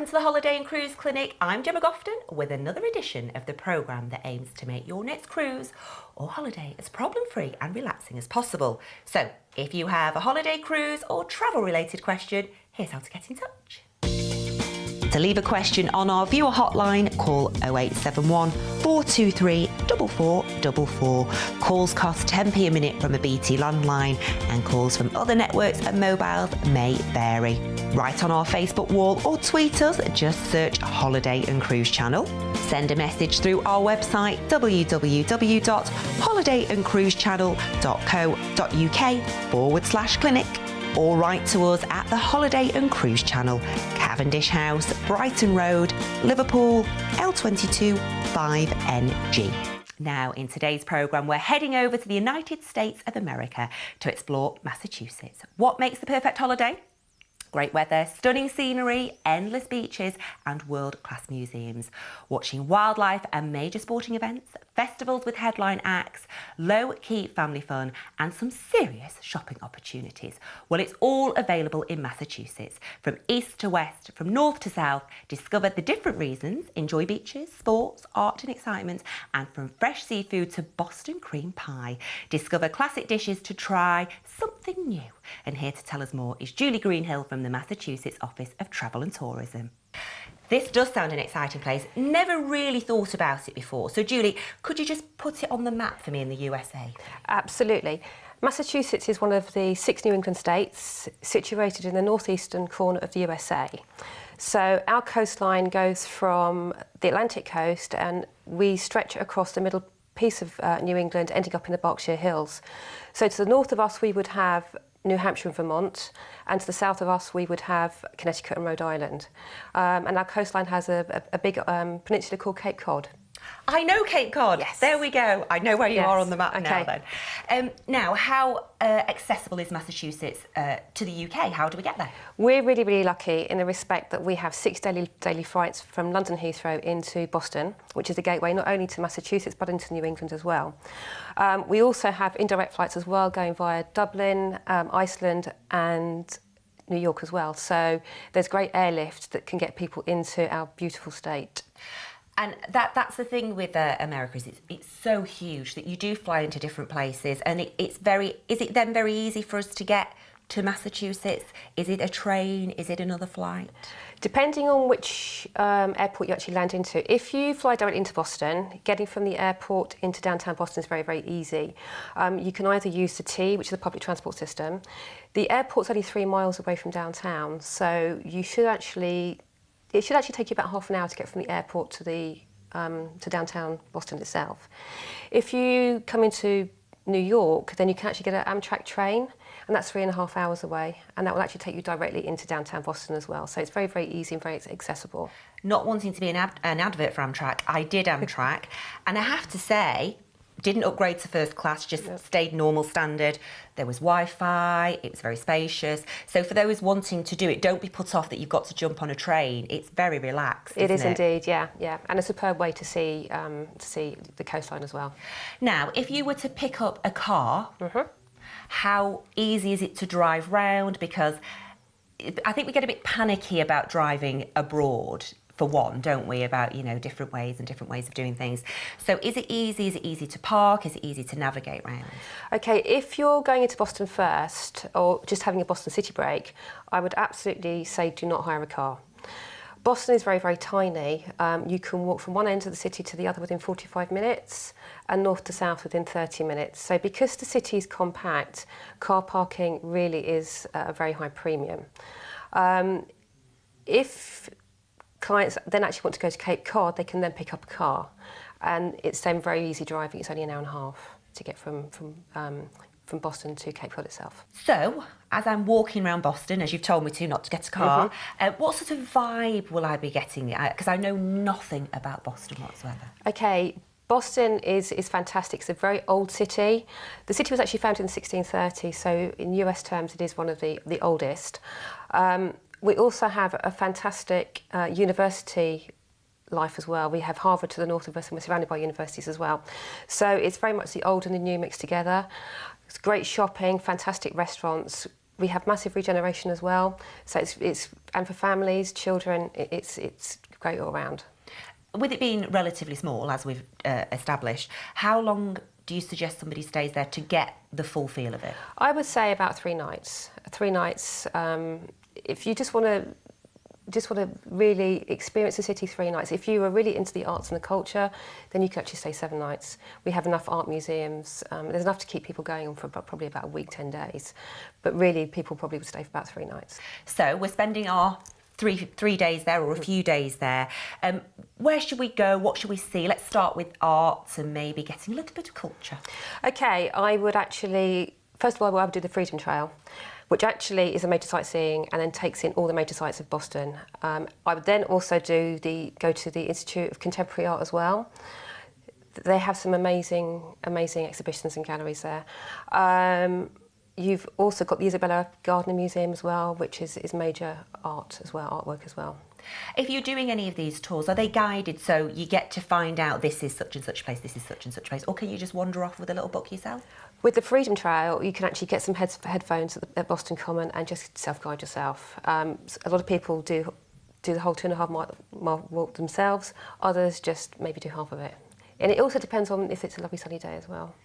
Welcome to the Holiday and Cruise Clinic. I'm Jemma Gofton with another edition of the programme that aims to make your next cruise or holiday as problem-free and relaxing as possible. So if you have a holiday, cruise or travel-related question, here's how to get in touch. To leave a question on our viewer hotline, call 0871 423 4444. Calls cost 10p a minute from a BT landline and calls from other networks and mobiles may vary. Write on our Facebook wall or tweet us, just search Holiday and Cruise Channel. Send a message through our website www.holidayandcruisechannel.co.uk/clinic or write to us at the Holiday and Cruise Channel, Cavendish House, Brighton Road, Liverpool, L22 5NG. Now, in today's programme, we're heading over to the United States of America to explore Massachusetts. What makes the perfect holiday? Great weather, stunning scenery, endless beaches and world-class museums. Watching wildlife and major sporting events, festivals with headline acts, low-key family fun and some serious shopping opportunities. Well, it's all available in Massachusetts. From east to west, from north to south, discover the different reasons, enjoy beaches, sports, art and excitement, and from fresh seafood to Boston cream pie. Discover classic dishes to try, something new. And here to tell us more is Julie Greenhill from the Massachusetts Office of Travel and Tourism. This does sound an exciting place. Never really thought about it before. So Julie, could you just put it on the map for me in the USA? Absolutely. Massachusetts is one of the 6 New England states situated in the northeastern corner of the USA. So our coastline goes from the Atlantic coast and we stretch across the middle piece of New England, ending up in the Berkshire Hills. So to the north of us we would have New Hampshire and Vermont, and to the south of us we would have Connecticut and Rhode Island. And our coastline has a big peninsula called Cape Cod. I know Cape Cod. Yes. There we go. I know where you are on the map okay. now then. Now, how accessible is Massachusetts to the UK? How do we get there? We're really, really lucky in the respect that we have 6 daily flights from London Heathrow into Boston, which is a gateway not only to Massachusetts but into New England as well. We also have indirect flights as well going via Dublin, Iceland and New York as well. So there's great airlift that can get people into our beautiful state. And that's the thing with America, is it's so huge that you do fly into different places, and is it then very easy for us to get to Massachusetts? Is it a train? Is it another flight? Depending on which airport you actually land into. If you fly directly into Boston, getting from the airport into downtown Boston is very, very easy. You can either use the T, which is a public transport system. The airport's only 3 miles away from downtown, so it should actually take you about half an hour to get from the airport to downtown Boston itself. If you come into New York, then you can actually get an Amtrak train, and that's 3.5 hours away, and that will actually take you directly into downtown Boston as well. So it's very, very easy and very accessible. Not wanting to be an advert for Amtrak, I did Amtrak, and I have to say, didn't upgrade to first class, just stayed normal standard. There was Wi-Fi, it was very spacious. So for those wanting to do it, don't be put off that you've got to jump on a train. It's very relaxed, It is isn't it? Indeed, yeah. And a superb way to see the coastline as well. Now, if you were to pick up a car, how easy is it to drive round? Because I think we get a bit panicky about driving abroad, for one, don't we, about, you know, different ways of doing things. So is it easy? Is it easy to park? Is it easy to navigate around? Okay, if you're going into Boston first or just having a Boston city break, I would absolutely say do not hire a car. Boston is very, very tiny. You can walk from one end of the city to the other within 45 minutes and north to south within 30 minutes. So because the city is compact, car parking really is a very high premium. If clients then actually want to go to Cape Cod, they can then pick up a car, and it's then very easy driving. It's only 1.5 hours to get from Boston to Cape Cod itself. So, as I'm walking around Boston, as you've told me to, not to get a car, what sort of vibe will I be getting? Because I know nothing about Boston whatsoever. Okay, Boston is fantastic. It's a very old city. The city was actually founded in 1630, so in US terms, it is one of the oldest. We also have a fantastic university life as well. We have Harvard to the north of us, and we're surrounded by universities as well. So it's very much the old and the new mixed together. It's great shopping, fantastic restaurants, we have massive regeneration as well. So it's and for families, children, it's great all around. With it being relatively small, as we've established, how long do you suggest somebody stays there to get the full feel of it? I would say about 3 nights. 3 nights. If you just want to really experience the city 3 nights. If you are really into the arts and the culture, then you can actually stay 7 nights. We have enough art museums. There's enough to keep people going on for probably about a week, 10 days. But really, people probably would stay for about 3 nights. So we're spending our three days there, or a few days there. Where should we go? What should we see? Let's start with arts and maybe getting a little bit of culture. Okay, I would actually, first of all, I would do the Freedom Trail, which actually is a major sightseeing and then takes in all the major sites of Boston. I would then also go to the Institute of Contemporary Art as well. They have some amazing exhibitions and galleries there. You've also got the Isabella Gardner Museum as well, which is major art as well, artwork as well. If you're doing any of these tours, are they guided so you get to find out this is such and such place, this is such and such place, or can you just wander off with a little book yourself? With the Freedom Trail, you can actually get some headphones at Boston Common and just self-guide yourself. A lot of people do the whole 2.5 mile walk themselves, others just maybe do half of it. And it also depends on if it's a lovely sunny day as well.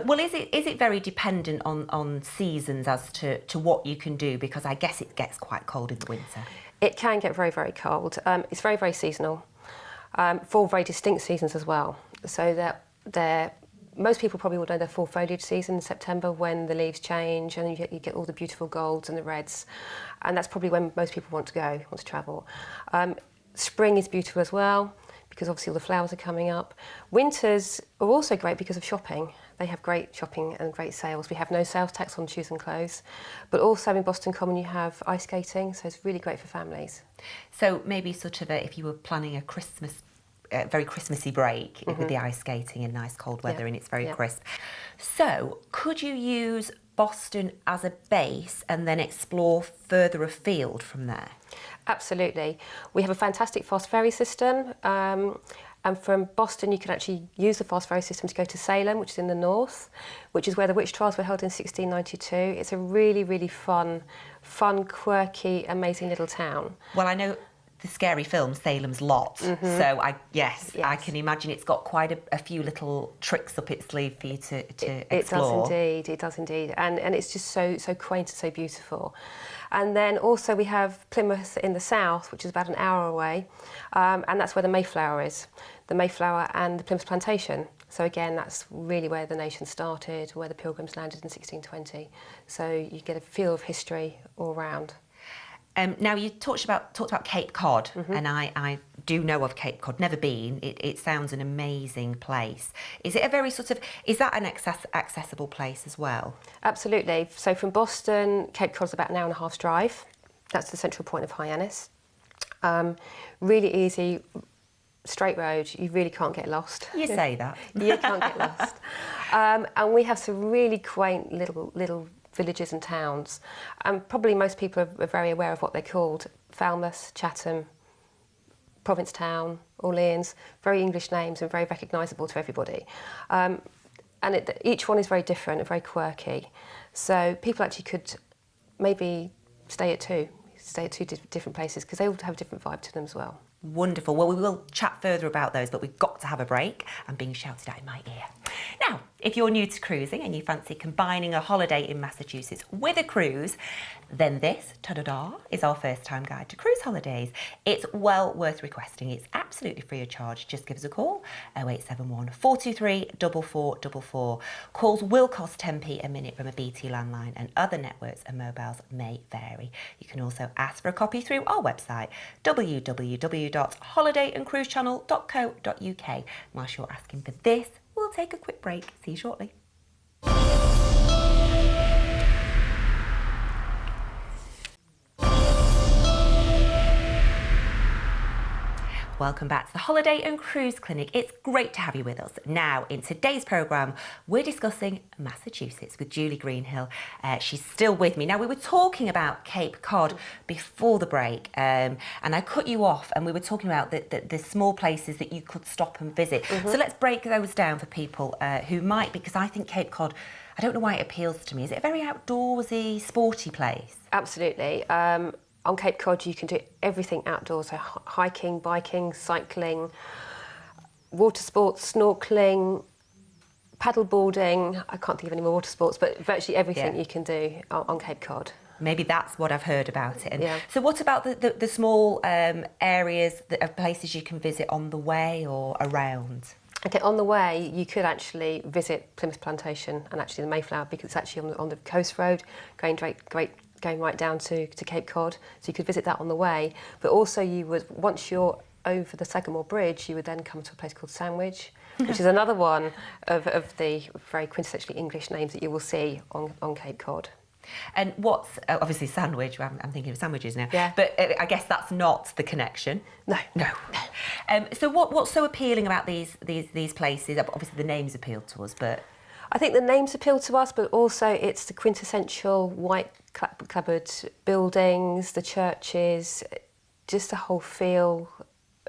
Well, is it very dependent on seasons as to what you can do? Because I guess it gets quite cold in the winter. It can get very, very cold. It's very, very seasonal, for very distinct seasons as well. So that most people probably will know their full foliage season in September, when the leaves change and you get all the beautiful golds and the reds. And that's probably when most people want to travel. Spring is beautiful as well, because obviously all the flowers are coming up. Winters are also great because of shopping. They have great shopping and great sales. We have no sales tax on shoes and clothes. But also in Boston Common you have ice skating, so it's really great for families. So maybe sort of if you were planning a very Christmassy break with the ice skating and nice cold weather and it's very crisp. So could you use Boston as a base and then explore further afield from there? Absolutely. We have a fantastic fast ferry system. And from Boston, you can actually use the fast ferry system to go to Salem, which is in the north, which is where the witch trials were held in 1692. It's a really, really fun, quirky, amazing little town. Well, I know the scary film Salem's Lot, so I can imagine it's got quite a few little tricks up its sleeve for you to explore. It does indeed, and it's just so quaint and so beautiful. And then also we have Plymouth in the south, which is about an hour away, and that's where the Mayflower is. The Mayflower and the Plymouth Plantation. So again, that's really where the nation started, where the Pilgrims landed in 1620. So you get a feel of history all round. Now you talked about Cape Cod, and I do know of Cape Cod. Never been. It sounds an amazing place. Is it a very is that an accessible place as well? Absolutely. So from Boston, Cape Cod's about an hour-and-a-half's drive. That's the central point of Hyannis. Really easy. Straight road, you really can't get lost. You say that. You can't get lost. And we have some really quaint little villages and towns. And probably most people are very aware of what they're called. Falmouth, Chatham, Provincetown, Orleans, very English names and very recognisable to everybody. And each one is very different and very quirky. So people actually could maybe stay at two different places because they all have a different vibe to them as well. Wonderful. Well, we will chat further about those, but we've got to have a break. I'm being shouted at in my ear. Now, if you're new to cruising and you fancy combining a holiday in Massachusetts with a cruise, then this, ta-da-da, is our first-time guide to cruise holidays. It's well worth requesting. It's absolutely free of charge. Just give us a call, 0871 423 4444. Calls will cost 10p a minute from a BT landline, and other networks and mobiles may vary. You can also ask for a copy through our website, www.holidayandcruisechannel.co.uk. Whilst you're asking for this, we'll take a quick break. See you shortly. Welcome back to the Holiday and Cruise Clinic. It's great to have you with us. Now, in today's programme, we're discussing Massachusetts with Julie Greenhill. She's still with me. Now, we were talking about Cape Cod before the break, and I cut you off, and we were talking about the small places that you could stop and visit. So let's break those down for people who might, because I think Cape Cod, I don't know why it appeals to me. Is it a very outdoorsy, sporty place? Absolutely. On Cape Cod, you can do everything outdoors, so hiking, biking, cycling, water sports, snorkelling, paddleboarding. I can't think of any more water sports, but virtually everything you can do on Cape Cod. Maybe that's what I've heard about it. And so what about the small areas of places you can visit on the way or around? Okay, on the way, you could actually visit Plymouth Plantation and actually the Mayflower, because it's actually on the coast road, going right down to Cape Cod. So you could visit that on the way. But also you would, once you're over the Sagamore Bridge, you would then come to a place called Sandwich, which is another one of the very quintessentially English names that you will see on Cape Cod. And what's, obviously sandwich, I'm thinking of sandwiches now, yeah. But I guess that's not the connection. No. So what's so appealing about these places? Obviously the names appeal to us, but... I think the names appeal to us, but also it's the quintessential white clapboard buildings, the churches, just the whole feel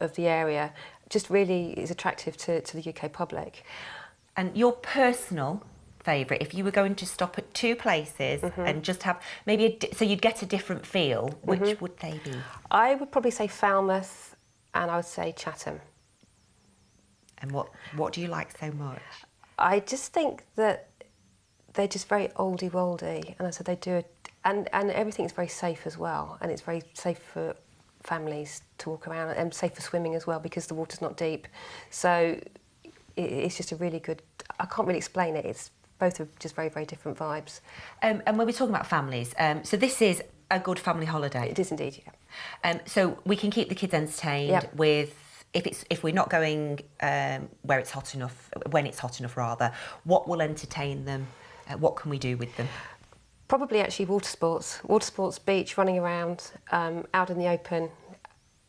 of the area just really is attractive to the UK public. And your personal favourite, if you were going to stop at two places and just have maybe so you'd get a different feel, which would they be? I would probably say Falmouth, and I would say Chatham. And what do you like so much? I just think that they're just very oldie-woldy, and I said they do it, and everything's very safe as well, and it's very safe for families to walk around, and safe for swimming as well because the water's not deep. So it's just a really good. I can't really explain it. It's both of just very, very different vibes. And when we're talking about families, so this is a good family holiday. It is indeed, yeah. So we can keep the kids entertained with. If we're not going when it's hot enough, rather, what will entertain them? What can we do with them? Probably actually water sports, beach, running around, out in the open.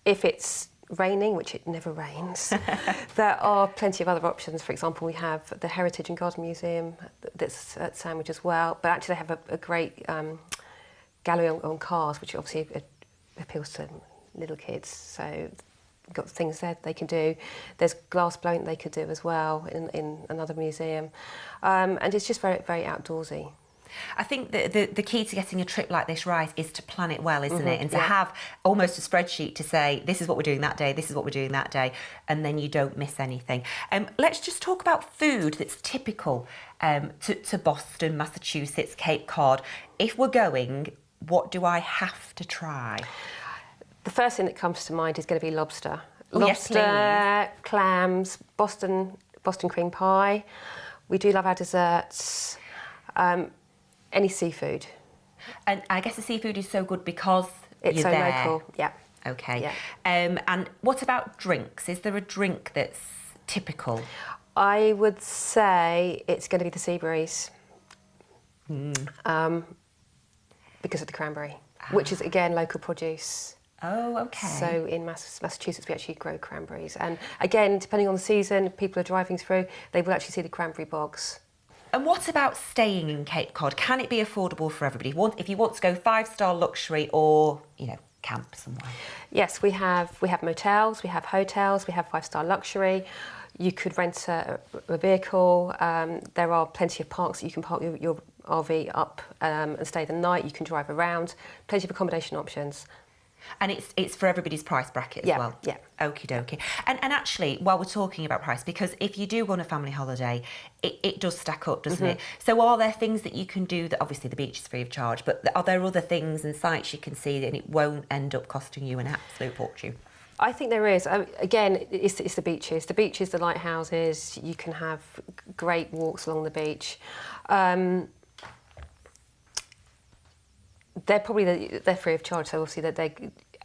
If it's raining, which it never rains, there are plenty of other options. For example, we have the Heritage and Garden Museum that's at Sandwich as well, but actually they have a great gallery on cars, which obviously appeals to little kids. So got things there they can do. There's glass blowing they could do as well in another museum, and it's just very, very outdoorsy. I think the key to getting a trip like this right is to plan it well, isn't it? And to have almost a spreadsheet to say, this is what we're doing that day, this is what we're doing that day, and then you don't miss anything. Let's just talk about food that's typical to Boston, Massachusetts, Cape Cod. If we're going, what do I have to try? The first thing that comes to mind is going to be lobster. Lobster, yes, clams, Boston cream pie. We do love our desserts. Any seafood. And I guess the seafood is so good because it's so local. Yeah. Okay. Yeah. And what about drinks? Is there a drink that's typical? I would say it's going to be the sea breeze. Because of the cranberry, which is again local produce. Oh, okay. So in Massachusetts, we actually grow cranberries. And again, depending on the season, people are driving through, they will actually see the cranberry bogs. And what about staying in Cape Cod? Can it be affordable for everybody? If you want to go 5-star luxury or, camp somewhere? Yes, we have motels, we have hotels, we have 5-star luxury. You could rent a vehicle. There are plenty of parks that you can park your RV up and stay the night. You can drive around. Plenty of accommodation options. And it's for everybody's price bracket as well? Yeah. Okie dokie. And actually, while we're talking about price, because if you do go on a family holiday, it does stack up, doesn't it? So are there things that you can do that, obviously the beach is free of charge, but are there other things and sites you can see and it won't end up costing you an absolute fortune? I think there is. Again, it's the beaches. The beaches, the lighthouses, you can have great walks along the beach. They're probably they're free of charge, so obviously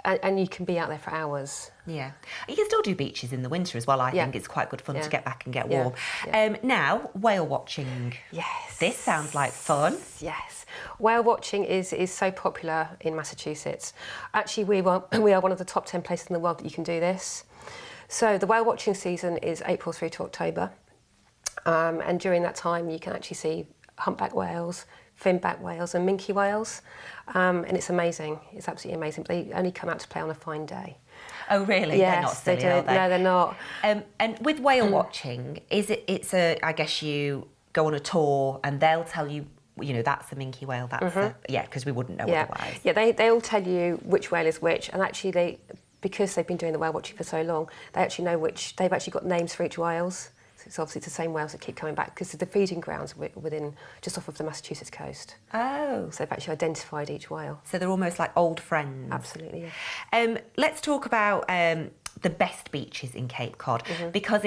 and you can be out there for hours. Yeah, you can still do beaches in the winter as well. I think it's quite good fun to get back and get warm. Yeah. Now, whale watching. Yes, this sounds like fun. Yes, whale watching is so popular in Massachusetts. Actually, we are one of the top 10 places in the world that you can do this. So the whale watching season is April through to October. And during that time, you can actually see humpback whales, finback whales and minke whales. And it's amazing. It's absolutely amazing. But they only come out to play on a fine day. Oh, really? Yes, they're not silly, they do. are they? No, they're not. And with whale watching, I guess you go on a tour and they'll tell you, you know, that's a minke whale, that's because we wouldn't know otherwise. Yeah, they all tell you which whale is which, and actually because they've been doing the whale watching for so long, they actually know they've actually got names for each whales. So it's obviously the same whales that keep coming back because the feeding grounds are within just off of the Massachusetts coast. Oh. So they've actually identified each whale. So they're almost like old friends. Absolutely, yeah. Let's talk about the best beaches in Cape Cod, because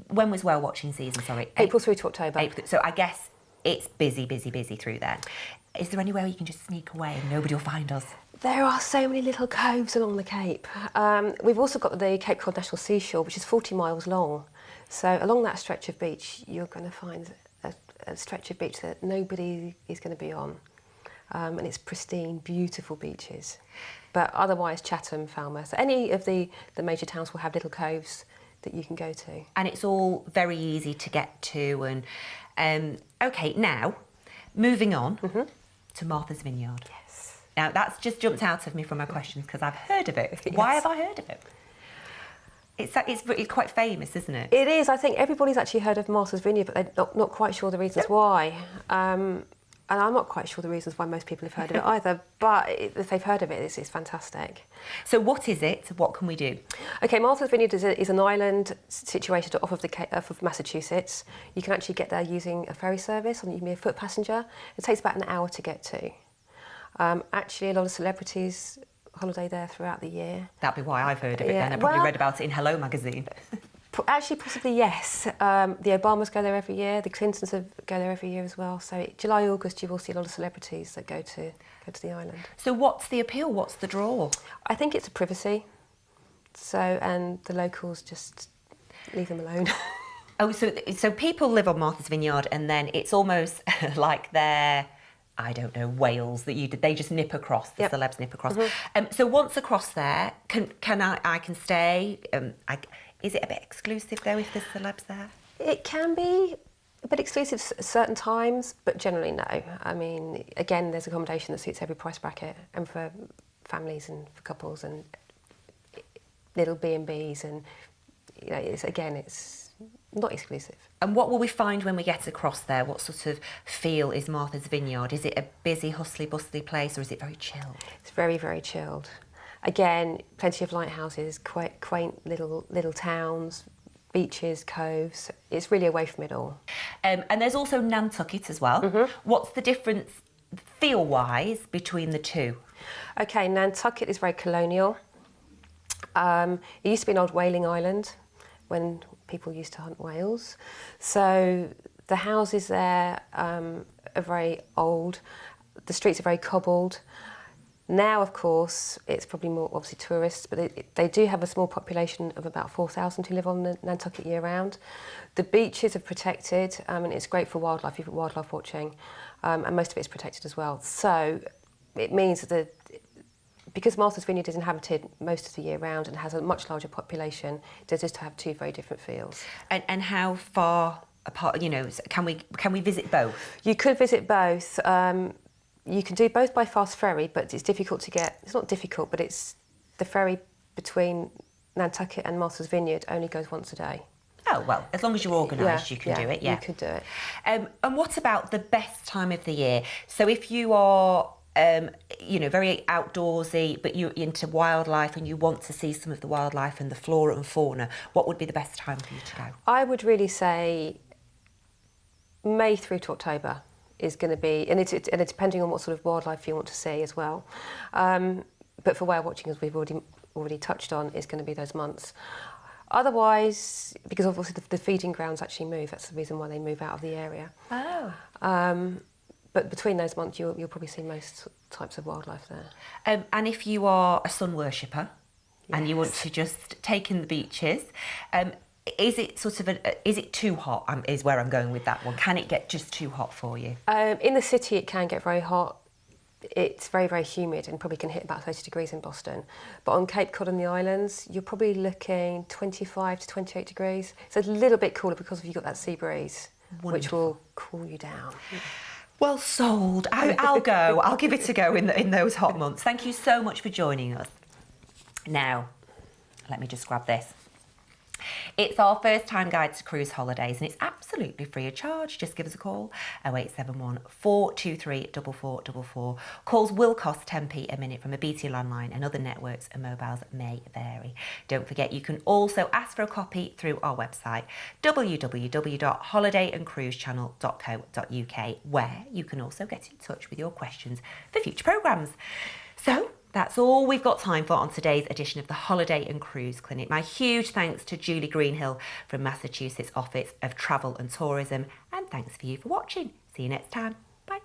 when was whale watching season, sorry? April through to October. So I guess it's busy through then. Is there anywhere you can just sneak away and nobody will find us? There are so many little coves along the Cape. We've also got the Cape Cod National Seashore, which is 40 miles long. So along that stretch of beach, you're going to find a stretch of beach that nobody is going to be on. And it's pristine, beautiful beaches. But otherwise, Chatham, Falmouth, any of the major towns will have little coves that you can go to. And it's all very easy to get to. And OK, now, moving on to Martha's Vineyard. Yes. Now, that's just jumped out of me from my questions because I've heard of it. Yes. Why have I heard of it? It's quite famous, isn't it? It is. I think everybody's actually heard of Martha's Vineyard, but they're not quite sure the reasons why. And I'm not quite sure the reasons why most people have heard of it either, but if they've heard of it, it's fantastic. So what is it? What can we do? OK, Martha's Vineyard is an island situated off of Massachusetts. You can actually get there using a ferry service, or you can be a foot passenger. It takes about an hour to get to. Actually, a lot of celebrities holiday there throughout the year. That'd be why I've heard of it then. I probably read about it in Hello magazine. Actually, possibly yes. The Obamas go there every year. The Clintons go there every year as well. So July, August, you will see a lot of celebrities that go to the island. So what's the appeal? What's the draw? I think it's a privacy. And the locals just leave them alone. Oh, so people live on Martha's Vineyard, and then it's almost like they're, I don't know, whales that they just nip across. The celebs nip across. So once across there, I can stay. Is it a bit exclusive though if there's celebs there? It can be a bit exclusive at certain times, but generally no. I mean, again, there's accommodation that suits every price bracket, and for families and for couples and little B&Bs, and you know, it's not exclusive. And what will we find when we get across there? What sort of feel is Martha's Vineyard? Is it a busy, hustly, bustly place, or is it very chilled? It's very, very chilled. Again, plenty of lighthouses, quite quaint little towns, beaches, coves. It's really away from it all. And there's also Nantucket as well. What's the difference, feel-wise, between the two? OK, Nantucket is very colonial. It used to be an old whaling island when people used to hunt whales. So the houses there are very old. The streets are very cobbled. Now, of course, it's probably more obviously tourists, but they do have a small population of about 4,000 who live on Nantucket year-round. The beaches are protected, and it's great for wildlife, even wildlife watching, and most of it is protected as well. So it means that because Martha's Vineyard is inhabited most of the year round and has a much larger population, it does have two very different feels. And how far apart, you know, can we visit both? You could visit both. You can do both by fast ferry, but it's difficult to get. It's not difficult, but it's the ferry between Nantucket and Martha's Vineyard only goes once a day. Oh, well, as long as you're organised, you can do it, yeah. You could do it. And what about the best time of the year? So if you are, you know, very outdoorsy, but you're into wildlife and you want to see some of the wildlife and the flora and fauna, what would be the best time for you to go? I would really say May through to October is going to be, and it's depending on what sort of wildlife you want to see as well. But for whale watching, as we've already touched on, is going to be those months. Otherwise, because obviously the feeding grounds actually move, that's the reason why they move out of the area. Oh. But between those months, you'll probably see most types of wildlife there. And if you are a sun worshipper, yes, and you want to just take in the beaches, is it sort of is it too hot? Is where I'm going with that one. Can it get just too hot for you? In the city, it can get very hot. it's very, very humid and probably can hit about 30 degrees in Boston. But on Cape Cod and the islands, you're probably looking 25 to 28 degrees. So it's a little bit cooler because you've got that sea breeze, which will cool you down. Well, sold. I'll go. I'll give it a go in those hot months. Thank you so much for joining us. Now, let me just grab this. It's our first time guide to cruise holidays and it's absolutely free of charge. Just give us a call, 0871 423 4444. Calls will cost 10p a minute from a BT landline and other networks and mobiles may vary. Don't forget you can also ask for a copy through our website www.holidayandcruisechannel.co.uk, where you can also get in touch with your questions for future programmes. So, that's all we've got time for on today's edition of the Holiday and Cruise Clinic. My huge thanks to Julie Greenhill from Massachusetts Office of Travel and Tourism, and thanks for you for watching. See you next time. Bye.